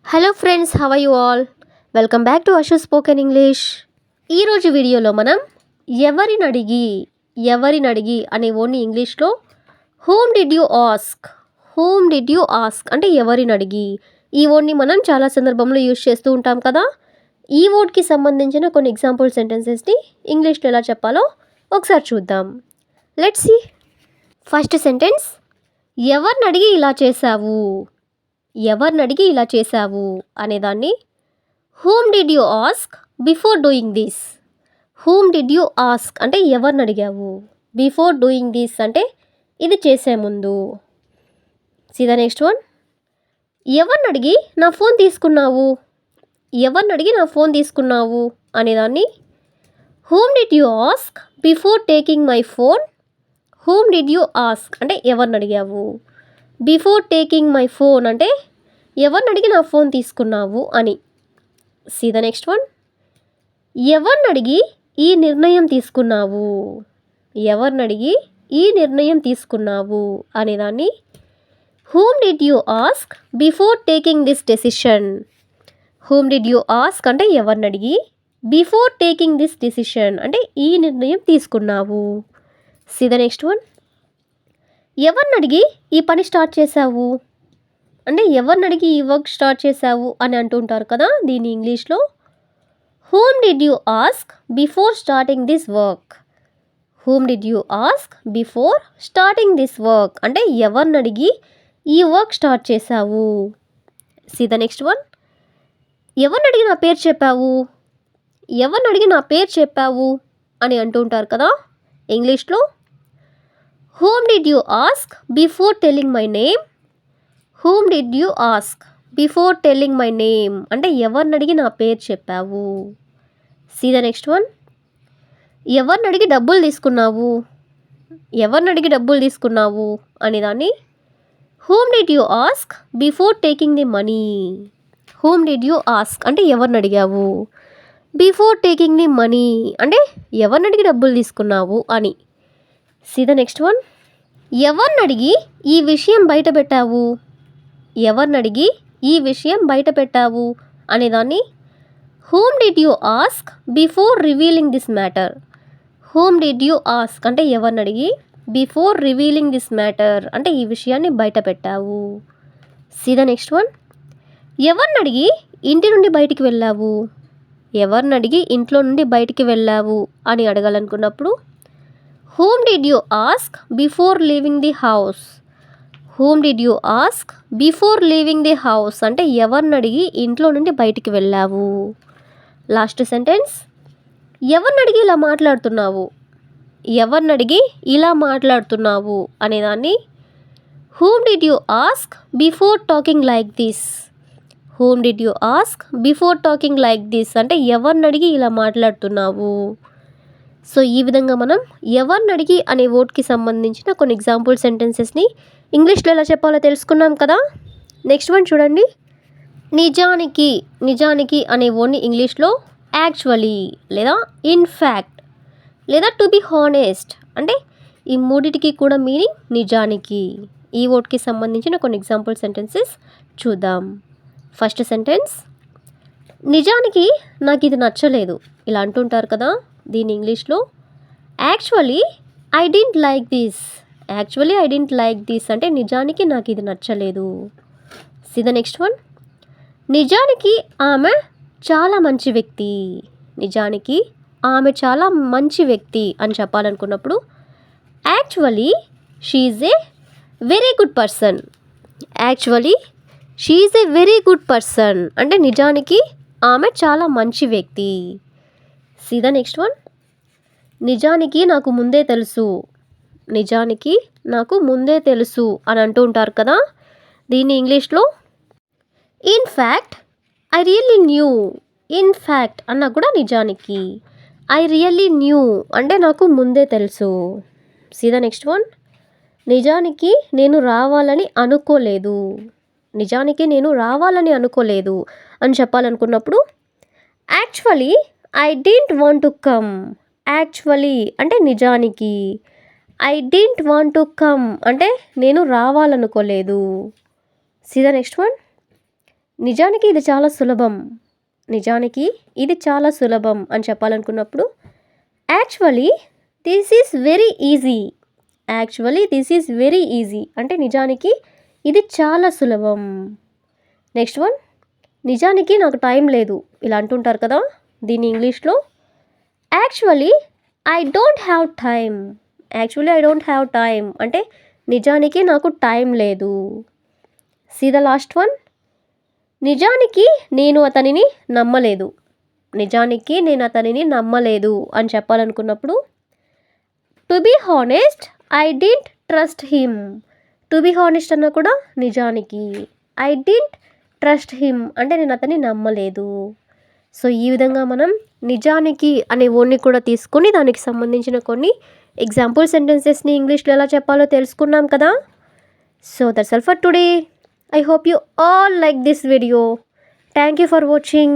Hello friends, have you all? Welcome back to Ashu spoken English. ఈరోజు వీడియోలో మనం ఎవరినడిగి అనే వర్డ్ని ఇంగ్లీష్లో హూమ్ డిడ్ యూ ఆస్క్ అంటే ఎవరినడిగి. ఈ వర్డ్ని మనం చాలా సందర్భంలో యూజ్ చేస్తూ ఉంటాం కదా. ఈ వర్డ్కి సంబంధించిన కొన్ని ఎగ్జాంపుల్ సెంటెన్సెస్ని ఇంగ్లీష్లో ఎలా చెప్పాలో ఒకసారి చూద్దాం. Let's see. ఫస్ట్ సెంటెన్స్, ఎవరినడిగి ఇలా చేశావు అనేదాన్ని whom did you ask before doing this. Whom did you ask అంటే ఎవరిని అడిగావు, బిఫోర్ డూయింగ్ దిస్ అంటే ఇది చేసే ముందు. సీ ద నెక్స్ట్ వన్, ఎవరిని అడిగి నా ఫోన్ తీసుకున్నావు అనేదాన్ని whom did you ask before taking my phone. Whom did you ask అంటే ఎవరిని అడిగావు, బిఫోర్ టేకింగ్ మై ఫోన్ అంటే ఎవరిని అడిగి నా ఫోన్ తీసుకున్నావు అని. సీ ద నెక్స్ట్ వన్, ఎవరిని అడిగి ఈ నిర్ణయం తీసుకున్నావు అనేదాన్ని whom did you ask before taking this decision. Whom did you ask అంటే ఎవరిని అడిగి, బిఫోర్ టేకింగ్ దిస్ డెసిషన్ అంటే ఈ నిర్ణయం తీసుకున్నావు. సీ ద నెక్స్ట్ వన్, ఎవరిని అడిగి ఈ పని స్టార్ట్ చేశావు అంటే ఎవరిని అడిగి ఈ వర్క్ స్టార్ట్ చేశావు అని అంటుంటారు కదా. దీన్ని ఇంగ్లీష్లో whom did you ask before starting this work. Whom did you ask before starting this work అంటే ఎవరిని అడిగి ఈ వర్క్ స్టార్ట్ చేశావు. సీ ద నెక్స్ట్ వన్, ఎవరిని అడిగి నా పేరు చెప్పావు అని అంటుంటారు కదా. ఇంగ్లీష్లో whom did you ask before telling my name. Whom did you ask before telling my name అంటే ఎవరిని అడిగి నా పేరు చెప్పావు. సీ ద నెక్స్ట్ వన్, ఎవరిని అడిగి డబ్బులు తీసుకున్నావు అనేదాన్ని whom did you ask before taking the money. Whom did you ask అంటే ఎవరిని అడిగావు, బిఫోర్ టేకింగ్ ది మనీ అంటే ఎవరిని అడిగి డబ్బులు తీసుకున్నావు అని. సీ ద నెక్స్ట్ వన్, ఎవరిని అడిగి ఈ విషయం బయట పెట్టావు అనేదాన్ని whom did you ask before revealing this matter. Whom did you ask అంటే ఎవరిని అడిగి, బిఫోర్ రివీలింగ్ దిస్ మ్యాటర్ అంటే ఈ విషయాన్ని బయట పెట్టావు. సీ ద నెక్స్ట్ వన్, ఎవరిని అడిగి ఇంటి నుండి బయటికి వెళ్ళావు. ఎవరిని అడిగి ఇంట్లో నుండి బయటికి వెళ్ళావు అని అడగాలనుకున్నప్పుడు whom did you ask before leaving the house. Whom did you ask before leaving the house అంటే ఎవరిని అడిగి ఇంట్లో నుండి బయటికి వెళ్ళావు. లాస్ట్ సెంటెన్స్, ఎవరిని అడిగి ఇలా మాట్లాడుతున్నావు అనేదాన్ని whom did you ask before talking like this. Whom did you ask before talking like this అంటే ఎవరిని అడిగి ఇలా మాట్లాడుతున్నావు. సో ఈ విధంగా మనం ఎవరిని అడిగి అనే వర్డ్కి సంబంధించిన కొన్ని ఎగ్జాంపుల్ సెంటెన్సెస్ని ఇంగ్లీష్లో ఎలా చెప్పాలో తెలుసుకున్నాం కదా. నెక్స్ట్ వన్ చూడండి, నిజానికి అనే వర్డ్ని ఇంగ్లీష్లో యాక్చువల్లీ లేదా ఇన్ ఫ్యాక్ట్ లేదా టు బి హానెస్ట్ అంటే ఈ మూడిటికి కూడా మీనింగ్ నిజానికి. ఈ వర్డ్కి సంబంధించిన కొన్ని ఎగ్జాంపుల్ సెంటెన్సెస్ చూద్దాం. ఫస్ట్ సెంటెన్స్, నిజానికి నాకు ఇది నచ్చలేదు ఇలా అంటుంటారు కదా. దీని ఇంగ్లీష్లో actually I didn't like this అంటే నిజానికి నాకు ఇది నచ్చలేదు. సీ ద నెక్స్ట్ వన్, నిజానికి ఆమె చాలా మంచి వ్యక్తి అని చెప్పాలనుకున్నప్పుడు actually she is a very good person అంటే నిజానికి ఆమె చాలా మంచి వ్యక్తి. సీ ద నెక్స్ట్ వన్, నిజానికి నాకు ముందే తెలుసు అని అంటూ ఉంటారు కదా. దీన్ని ఇంగ్లీష్లో in fact I really new. In fact అన్నా కూడా నిజానికి, ఐ రియల్లీ న్యూ అంటే నాకు ముందే తెలుసు. సీ ద నెక్స్ట్ వన్, నిజానికి నేను రావాలని అనుకోలేదు అని చెప్పాలనుకున్నప్పుడు actually I didn't want to come. Actually అంటే నిజానికి, I didn't want to come అంటే నేను రావాలనుకోలేదు. సీ ద నెక్స్ట్ వన్, నిజానికి ఇది చాలా సులభం. నిజానికి ఇది చాలా సులభం అని చెప్పాలనుకున్నప్పుడు actually this is very easy. Actually this is very easy అంటే నిజానికి ఇది చాలా సులభం. నెక్స్ట్ వన్, నిజానికి నాకు టైం లేదు ఇలా అంటుంటారు కదా, దీన్ని ఇంగ్లీష్లో actually I don't have time. Actually I don't have time అంటే నిజానికి నాకు టైం లేదు. సీ ద లాస్ట్ వన్, నిజానికి నేను అతనిని నమ్మలేదు. నిజానికి నేను అతనిని నమ్మలేదు అని చెప్పాలనుకున్నప్పుడు to be honest I didn't trust him. To be honest అన్న కూడా నిజానికి, ఐ డింట్ ట్రస్ట్ హిమ్ అంటే నేను అతన్ని నమ్మలేదు. సో ఈ విధంగా మనం నిజానికి అనే వర్డ్ని కూడా తీసుకొని దానికి సంబంధించిన కొన్ని ఎగ్జాంపుల్ సెంటెన్సెస్ని ఇంగ్లీష్లో ఎలా చెప్పాలో తెలుసుకున్నాం కదా. So that's all for today. I hope you all like this video. Thank you for watching.